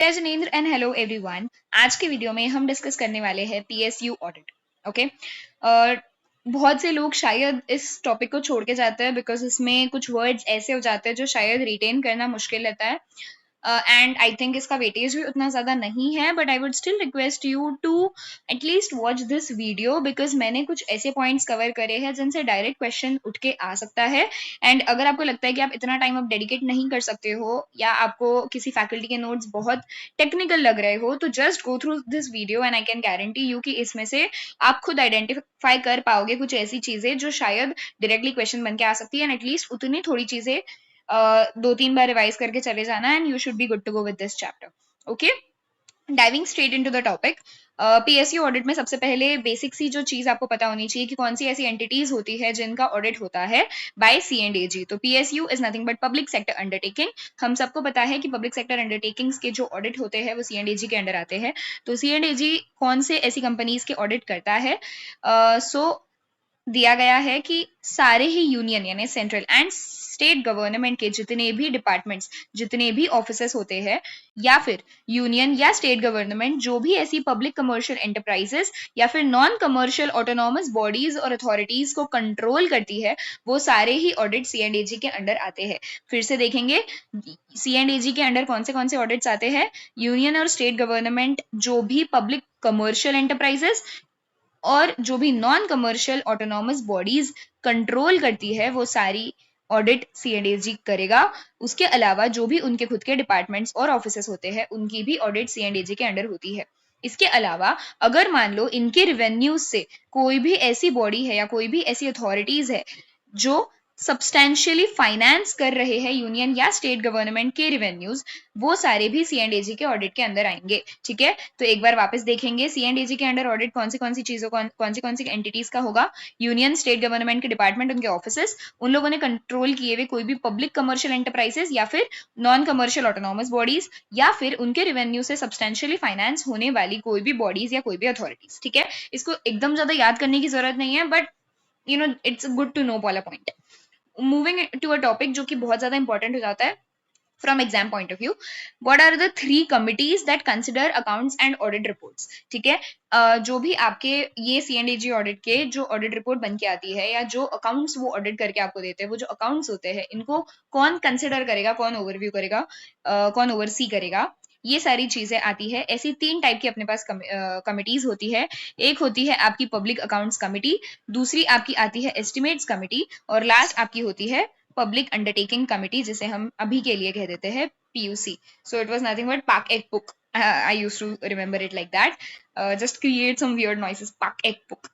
जय Jinendra and hello everyone. आज के वीडियो में हम डिस्कस करने वाले हैं पीएसयू ऑडिट। ओके, बहुत से लोग शायद इस टॉपिक को छोड़ के जाते हैं बिकॉज इसमें कुछ वर्ड्स ऐसे हो जाते हैं जो शायद रिटेन करना मुश्किल रहता है एंड आई थिंक इसका वेटेज भी उतना ज्यादा नहीं है, but I would still request you to at least watch this video because मैंने कुछ ऐसे पॉइंट्स कवर करे हैं जिनसे डायरेक्ट क्वेश्चन उठ के आ सकता है। एंड अगर आपको लगता है कि आप इतना टाइम अब डेडिकेट नहीं कर सकते हो या आपको किसी फैकल्टी के नोट्स बहुत टेक्निकल लग रहे हो, तो just go through this video and I can guarantee you कि इसमें से आप खुद आइडेंटिफाई कर पाओगे कुछ ऐसी चीजें जो शायद डायरेक्टली क्वेश्चन बन के आ सकती है एंड एटलीस्ट उतनी थोड़ी चीजें 2-3 बार रिवाइज करके चले जाना and you should be good to go with this chapter. Okay, diving straight into the topic. PSU audit में सबसे पहले बेसिक सी जो चीज आपको पता होनी चाहिए कि कौन सी ऐसी एंटिटीज होती है जिनका ऑडिट होता है बाय सीएंडएजी। तो PSU is nothing but public sector undertaking. हम सबको पता है कि पब्लिक सेक्टर अंडरटेकिंग्स के जो ऑडिट होते हैं वो सीएंडएजी के अंडर आते हैं। तो सीएंडएजी कौन से ऐसी कंपनीज के ऑडिट करता है? दिया गया है कि सारे ही यूनियन यानी सेंट्रल एंड स्टेट गवर्नमेंट के जितने भी डिपार्टमेंट्स, जितने भी ऑफिसेस होते हैं, या फिर यूनियन या स्टेट गवर्नमेंट जो भी ऐसी पब्लिक कमर्शियल एंटरप्राइजेस या फिर नॉन कमर्शियल ऑटोनॉमस बॉडीज और अथॉरिटीज को कंट्रोल करती है, वो सारे ही ऑडिट सीएंडएजी के अंडर आते हैं। फिर से देखेंगे सीएंडएजी के अंडर कौन से ऑडिट्स आते हैं। यूनियन और स्टेट गवर्नमेंट जो भी पब्लिक कमर्शियल एंटरप्राइजेस और जो भी non commercial autonomous bodies control करती है वो सारी ऑडिट सीएंडएजी करेगा। उसके अलावा जो भी उनके खुद के डिपार्टमेंट्स और ऑफिसेस होते हैं उनकी भी ऑडिट सीएंडएजी के अंडर होती है। इसके अलावा अगर मान लो इनके रिवेन्यूज से कोई भी ऐसी बॉडी है या कोई भी ऐसी अथॉरिटीज है जो सब्सटैंशियली फाइनेंस कर रहे हैं यूनियन या स्टेट गवर्नमेंट के रिवेन्यूज, वो सारे भी सीएंडएजी के ऑडिट के अंदर आएंगे। ठीक है, तो एक बार वापस देखेंगे सीएंडएजी के अंडर ऑडिट कौन सी चीजों कौन सी एंटिटीज का होगा। यूनियन, स्टेट गवर्नमेंट के डिपार्टमेंट, उनके ऑफिसेस, उन लोगों ने कंट्रोल किए हुए कोई भी पब्लिक कमर्शियल एंटरप्राइजेस या फिर नॉन कमर्शियल ऑटोनॉमस बॉडीज या फिर उनके रिवेन्यू से सब्सटैंशियली फाइनेंस होने वाली कोई भी बॉडीज या कोई भी अथॉरिटीज। ठीक है, इसको एकदम ज्यादा याद करने की जरूरत नहीं है, but you know it's good to know वाला point. Moving to a topic जो कि बहुत ज्यादा इंपॉर्टेंट हो जाता है from exam point of view, what are the 3 committees that consider accounts and audit reports? ठीक है, जो भी आपके ये सीएनडीजी ऑडिट के जो ऑडिट रिपोर्ट बन के आती है या जो अकाउंट्स वो ऑडिट करके आपको देते हैं, वो जो अकाउंट्स होते हैं इनको कौन कंसिडर करेगा, कौन ओवरव्यू करेगा, कौन ओवरसी करेगा, ये सारी चीजें आती है। ऐसी 3 टाइप की अपने पास कमिटीज होती है। एक होती है आपकी पब्लिक अकाउंट्स कमिटी, दूसरी आपकी आती है एस्टिमेट्स कमिटी और लास्ट आपकी होती है पब्लिक अंडरटेकिंग कमिटी, जिसे हम अभी के लिए कह देते हैं PUC. So it was nothing but पाक एक पुक। I used to remember it like that. Just create some weird noises, पाक एक पुक।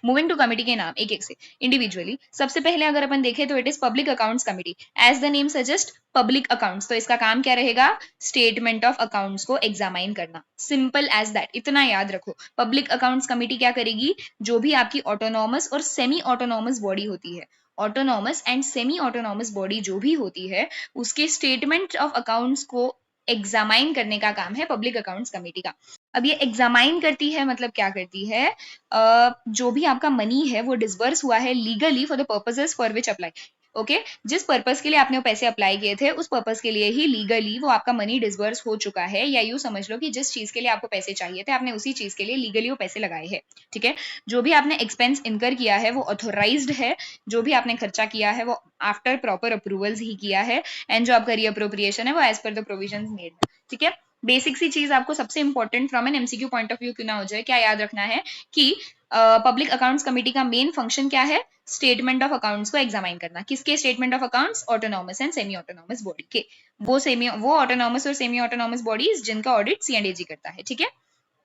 मूविंग टू कमिटी के नाम एक एक से इंडिविजुअली। सबसे पहले अगर अपन देखें तो it is public accounts committee. As the name suggest public accounts, तो इसका काम क्या रहेगा? स्टेटमेंट ऑफ अकाउंट्स को एग्जामाइन करना। सिंपल एज दैट, इतना याद रखो। पब्लिक अकाउंट्स कमिटी क्या करेगी? जो भी आपकी ऑटोनॉमस और सेमी ऑटोनॉमस बॉडी होती है, autonomous and semi autonomous body जो भी होती है, उसके स्टेटमेंट ऑफ अकाउंट्स को एग्जामाइन करने का काम है पब्लिक अकाउंट्स कमेटी का। अब ये एग्जामाइन करती है मतलब क्या करती है? जो भी आपका मनी है वो डिसबर्स हुआ है legally for the purposes for which apply. Okay, जिस पर्पस के लिए आपने वो पैसे अप्लाई किए थे उस पर्पस के लिए ही लीगली वो आपका मनी डिसबर्स हो चुका है, या यूं समझ लो कि जिस चीज के लिए आपको पैसे चाहिए थे आपने उसी चीज के लिए लीगली वो पैसे लगाए हैं। ठीक है, जो भी आपने एक्सपेंस इनकर किया है वो ऑथोराइज्ड है, जो भी आपने खर्चा किया है वो आफ्टर प्रॉपर अप्रूवल्स ही किया है, एंड जो आपका रीअप्रोप्रिएशन है वो as per the provisions made. ठीक है, बेसिक सी चीज आपको सबसे important from an MCQ point of view क्यों ना हो जाए, क्या याद रखना है कि पब्लिक अकाउंट्स कमेटी का मेन फंक्शन क्या है? स्टेटमेंट ऑफ अकाउंट्स को एग्जामाइन करना। किसके statement of accounts? Autonomous and semi autonomous body के। वो ऑटोनॉमस और सेमी ऑटोनॉमस बॉडीज जिनका ऑडिट सीएनडीजी करता है। ठीक है,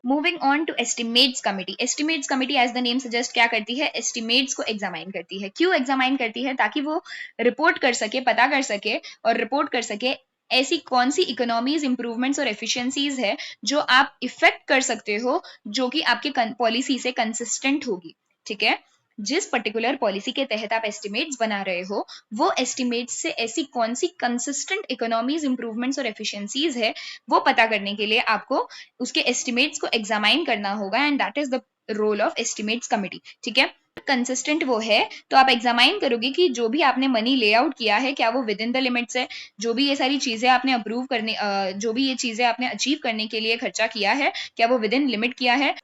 moving on to estimates committee. Estimates committee as the name suggest क्या करती है? एस्टिमेट्स को एग्जामाइन करती है। क्यों एग्जामाइन करती है? ताकि वो रिपोर्ट कर सके, पता कर सके और रिपोर्ट कर सके ऐसी कौन सी इकोनॉमीज, इंप्रूवमेंट्स और एफिशिएंसीज है जो आप इफेक्ट कर सकते हो, जो कि आपके पॉलिसी से कंसिस्टेंट होगी। ठीक है, जिस पर्टिकुलर पॉलिसी के तहत आप एस्टिमेट्स बना रहे हो वो एस्टिमेट्स से ऐसी कौन सी कंसिस्टेंट इकोनॉमीज, इंप्रूवमेंट्स और एफिशिएंसीज है, वो पता करने के लिए आपको उसके एस्टिमेट्स को एग्जामाइन करना होगा, and that is the role of estimates committee. ठीक है, कंसिस्टेंट वो है तो आप एग्जामाइन करोगे कि जो भी आपने मनी ले आउट किया है क्या वो विद इन द लिमिट्स है, जो भी ये सारी चीजें आपने अप्रूव करने जो भी ये चीजें आपने अचीव करने के लिए खर्चा किया है क्या वो विद इन लिमिट किया है।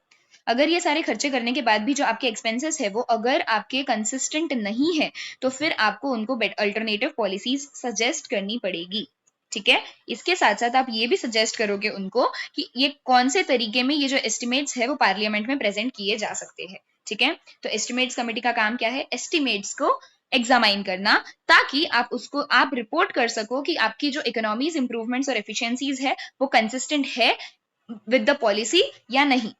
अगर ये सारे खर्चे करने के बाद भी जो आपके एक्सपेंसेस है वो अगर आपके कंसिस्टेंट नहीं है तो फिर आपको उनको अल्टरनेटिव पॉलिसीज सजेस्ट करनी पड़ेगी। ठीक है, इसके साथ साथ आप ये भी सजेस्ट करोगे उनको कि ये कौन से तरीके में ये जो एस्टिमेट्स है वो पार्लियामेंट में प्रेजेंट किए जा सकते हैं। ठीक है, तो एस्टिमेट्स कमेटी का काम क्या है, एस्टिमेट्स को एग्जामाइन करना ताकि आप उसको आप रिपोर्ट कर सको कि आपकी जो इकोनॉमीज इंप्रूवमेंट्स और एफिशिएंसीज है वो कंसिस्टेंट है विद द पॉलिसी या नहीं।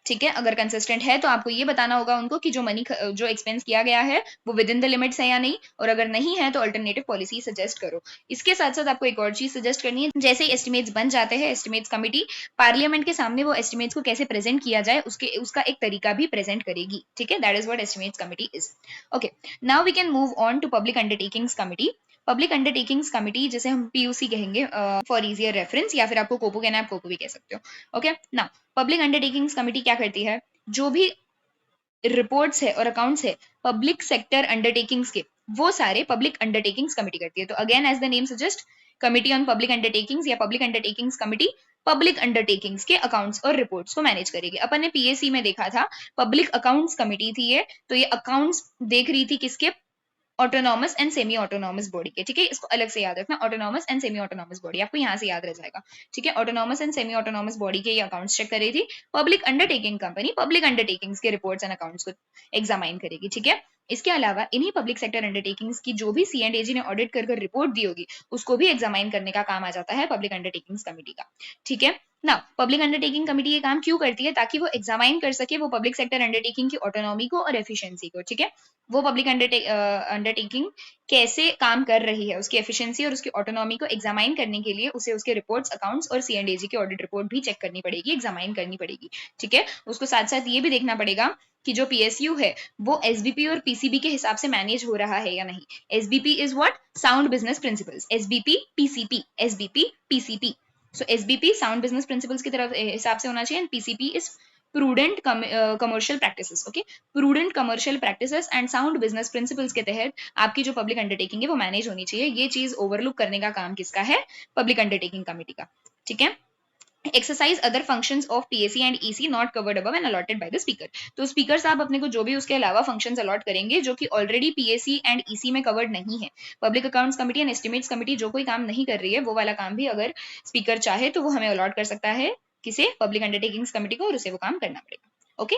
ठीक है, अगर कंसिस्टेंट है तो आपको ये बताना होगा उनको कि जो मनी जो एक्सपेंस किया गया है वो विद इन द लिमिट्स है या नहीं, और अगर नहीं है तो अल्टरनेटिव पॉलिसी सजेस्ट करो। इसके साथ साथ आपको एक और चीज सजेस्ट करनी है, जैसे ही एस्टिमेट्स बन जाते हैं एस्टिमेट्स कमेटी पार्लियामेंट के सामने वो एस्टिमेट्स को कैसे प्रेजेंट किया जाए उसका एक तरीका भी प्रेजेंट करेगी। ठीक है, that is what estimates committee is. Okay, now we can move on to public undertakings committee. Public undertakings committee जिसे हम पीयूसी कहेंगे फॉर इजियर रेफरेंस, या फिर आपको कोपो कहना है आप कोपो भी कह सकते हो। Okay, now public undertakings committee क्या करती है, जो भी रिपोर्ट्स है और अकाउंट्स है पब्लिक सेक्टर अंडरटेकिंग्स के वो सारे पब्लिक अंडरटेकिंग्स कमेटी करती है। तो again as the name suggest, committee on public undertakings या public undertakings committee public undertakings के अकाउंट्स और रिपोर्ट्स को मैनेज करेगी। अपन ने पीएससी में देखा था पब्लिक अकाउंट्स कमेटी थी ये, तो ये अकाउंट्स देख रही थी किसके, autonomous and semi autonomous body के। ठीक है, इसको अलग से याद रखना, autonomous and semi autonomous body आपको यहाँ से याद रह जाएगा। ठीक है, autonomous and semi autonomous body के ये अकाउंट्स चेक कर रही थी। Public undertaking company public undertakings के रिपोर्ट्स एंड अकाउंट्स को एग्जामाइन करेगी। ठीक है, इसके अलावा इन्हीं पब्लिक सेक्टर अंडरटेकिंग्स की जो भी सीएंडएजी ने ऑडिट कर रिपोर्ट दी होगी उसको भी एग्जामाइन करने का काम आ जाता है पब्लिक अंडरटेकिंग्स कमेटी का। ठीक है ना, पब्लिक अंडरटेकिंग कमेटी ये काम क्यों करती है, ताकि वो एग्जामाइन कर सके वो पब्लिक सेक्टर अंडरटेकिंग की ऑटोनॉमी को और एफिशिएंसी को। ठीक है, वो पब्लिक अंडरटेकिंग कैसे काम कर रही है उसकी एफिशिएंसी और उसकी ऑटोनॉमी को एग्जामाइन करने के लिए उसे उसके रिपोर्ट्स अकाउंट्स और सीएनडीजी की ऑडिट रिपोर्ट भी चेक करनी पड़ेगी, एग्जामाइन करनी पड़ेगी। ठीक है, उसको साथ साथ ये भी देखना पड़ेगा कि जो पीएसयू है वो एसबीपी और पीसीबी के हिसाब से मैनेज हो रहा है या नहीं। SBP is what, sound business principles, SBP PCP, SBP PCP. So SBP sound business principles की तरफ हिसाब से होना चाहिए, and PCP is prudent commercial practices. Okay, prudent commercial practices and sound business principles के तहत आपकी जो पब्लिक अंडरटेकिंग है वो मैनेज होनी चाहिए। ये चीज ओवरलुक करने का काम किसका है, पब्लिक अंडरटेकिंग कमेटी का। ठीक है, exercise other functions of PSC and EC not covered above and allotted by the speaker. तो स्पीकर साहब अपने को जो भी उसके अलावा फंक्शंस अलॉट करेंगे जो कि ऑलरेडी पीएससी एंड ईसी में कवर्ड नहीं है, public accounts committee and estimates committee जो कोई काम नहीं कर रही है वो वाला काम भी अगर स्पीकर चाहे तो वो हमें अलॉट कर सकता है, किसे, पब्लिक अंडरटेकिंग्स कमेटी को, और उसे वो काम करना पड़ेगा। Okay,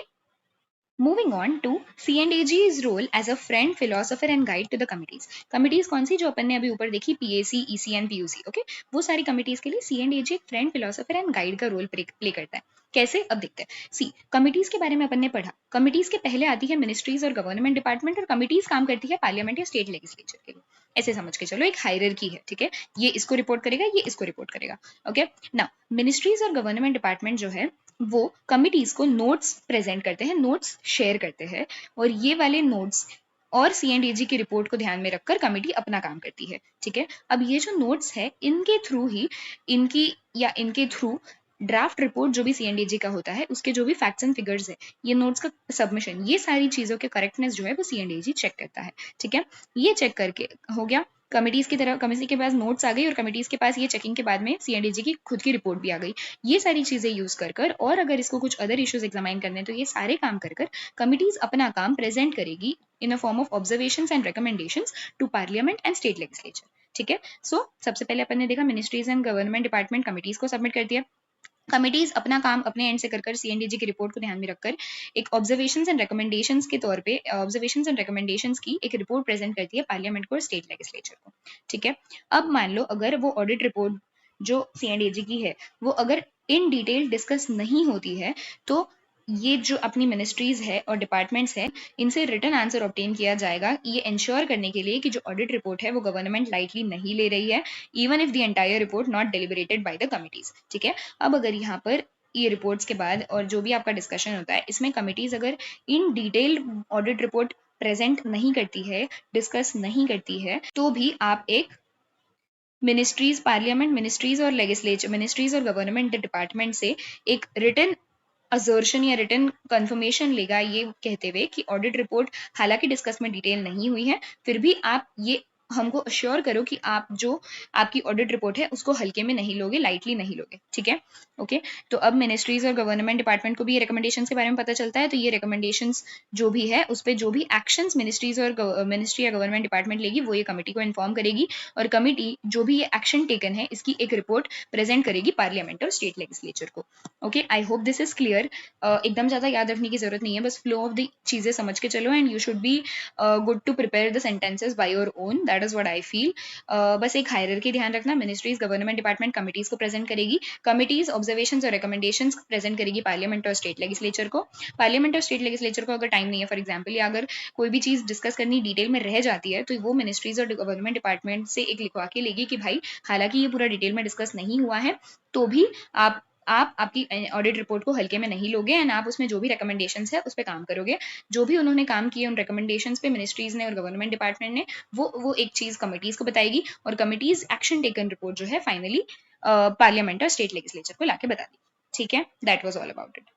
Moving on to C&AG's role as a friend, philosopher and guide to the committees. Committees कौन सी जो अपन ने अभी ऊपर देखी, PAC, EC and PUC. Okay, वो सारी कमिटीज के लिए C&AG एक फ्रेंड, फिलोसोफर एंड गाइड का रोल प्ले करता है। कैसे, अब देखते हैं। सी, कमिटीज के बारे में अपन ने पढ़ा, कमिटीज के पहले आती है मिनिस्ट्रीज और गवर्नमेंट डिपार्टमेंट, और कमिटीज काम करती है पार्लियामेंट या स्टेट लेजिस्लेचर के लिए। ऐसे समझ के चलो, एक हायरार्की है। ठीक है, ये इसको रिपोर्ट करेगा, ये इसको रिपोर्ट करेगा। ओके, नाउ मिनिस्ट्रीज और गवर्नमेंट डिपार्टमेंट जो है वो कमिटीज को नोट्स प्रेजेंट करते हैं, नोट्स शेयर करते हैं, और ये वाले नोट्स और सीएनडीजी की रिपोर्ट को ध्यान में रखकर कमिटी अपना काम करती है। ठीक है, अब ये जो नोट्स है इनके थ्रू ही इनके थ्रू ड्राफ्ट रिपोर्ट जो भी सीएनडीजी का होता है उसके जो भी फैक्ट्स एंड फिगर्स है, ये नोट्स का सबमिशन, ये सारी चीजों के करेक्टनेस जो है वो सीएनडीजी चेक करता है। ठीक है, ये चेक करके हो गया, कमिटीज की तरफ, कमिटी के पास नोट्स आ गई और कमिटीज के पास ये चेकिंग के बाद में सीएनडीजी की खुद की रिपोर्ट भी आ गई। ये सारी चीजें यूज कर और अगर इसको कुछ अदर इश्यूज एग्जामाइन करने तो ये सारे काम कर कमिटीज अपना काम प्रेजेंट करेगी in a form of observations and recommendations to parliament and state legislature. ठीक है, सो सबसे पहले अपन ने देखा ministries and government department committees को सबमिट कर दिया। कमिटीज अपना काम अपने एंड से कर सीएनडीजी की रिपोर्ट को ध्यान में रखकर एक ऑब्जर्वेशंस एंड रिकमेंडेशंस के तौर पे ऑब्जर्वेशंस एंड रिकमेंडेशंस की एक रिपोर्ट प्रेजेंट करती है पार्लियामेंट को और स्टेट लेजिस्लेचर को। ठीक है, अब मान लो अगर वो ऑडिट रिपोर्ट जो सीएनडीजी की है वो अगर इन डिटेल डिस्कस नहीं होती है तो ये जो अपनी मिनिस्ट्रीज है और डिपार्टमेंट्स है इनसे रिटर्न आंसर ऑब्टेन किया जाएगा, ये इंश्योर करने के लिए कि जो ऑडिट रिपोर्ट है वो गवर्नमेंट लाइटली नहीं ले रही है, even if the entire report not deliberated by the committees. ठीक है, अब अगर यहाँ पर ये रिपोर्ट्स के बाद और जो भी आपका डिस्कशन होता है इसमें कमिटीज अगर in detail audit report present नहीं करती है, डिस्कस नहीं करती है, तो भी आप एक मिनिस्ट्रीज, पार्लियामेंट, मिनिस्ट्रीज और लेजिस्लेचर, मिनिस्ट्रीज और गवर्नमेंट डिपार्टमेंट से एक रिटर्न असर्शन या रिटन कंफर्मेशन लेगा ये कहते हुए कि ऑडिट रिपोर्ट हालांकि डिस्कस में डिटेल नहीं हुई है, फिर भी आप ये हमको अश्योर करो कि आप जो आपकी ऑडिट रिपोर्ट है उसको हल्के में नहीं लोगे, लाइटली नहीं लोगे, ठीक है। ओके, तो अब मिनिस्ट्रीज और गवर्नमेंट डिपार्टमेंट को भी ये रिकमेंडेशंस के बारे में पता चलता है, तो ये रिकमेंडेशंस जो भी है उस पर जो भी एक्शंस मिनिस्ट्रीज और मिनिस्ट्री या गवर्नमेंट डिपार्टमेंट लेगी वो ये कमेटी को इन्फॉर्म करेगी, और कमेटी जो भी ये एक्शन टेकन है इसकी एक रिपोर्ट प्रेजेंट करेगी पार्लियामेंट और स्टेट लेजिस्लेचर को। Okay, I hope this is clear. एकदम ज्यादा याद रखने की जरूरत नहीं है, बस फ्लो ऑफ द चीजें समझ के चलो, and you should be good to prepare the sentences by your own, that is what I feel. बस एक हायरार्की ध्यान रखना, मिनिस्ट्रीज, गवर्नमेंट डिपार्टमेंट कमिटीज को प्रेजेंट करेगी, कमिटीज ऑब्जर्वेशंस और रिकमेंडेशंस प्रेजेंट करेगी पार्लियामेंट और स्टेट लेजिस्लेचर को। पार्लियामेंट और स्टेट लेजिस्लेचर को अगर टाइम नहीं है, फॉर एग्जाम्पल, या अगर कोई भी चीज डिस्कस करनी डिटेल में रह जाती है, तो वो मिनिस्ट्रीज और गवर्नमेंट डिपार्टमेंट से एक लिखवा के लेगी कि भाई हालांकि ये पूरा डिटेल में डिस्कस नहीं हुआ है, तो भी आप आपकी ऑडिट रिपोर्ट को हल्के में नहीं लोगे, एंड आप उसमें जो भी रिकमेंडेशंस है उस पर काम करोगे। जो भी उन्होंने काम किए उन रिकमेंडेशंस पे मिनिस्ट्रीज ने और गवर्नमेंट डिपार्टमेंट ने वो एक चीज कमिटीज को बताएगी, और कमिटीज एक्शन टेकन रिपोर्ट जो है फाइनली पार्लियामेंट और स्टेट लेजिस्लेचर को लाके बता दी। ठीक है, that was all about it.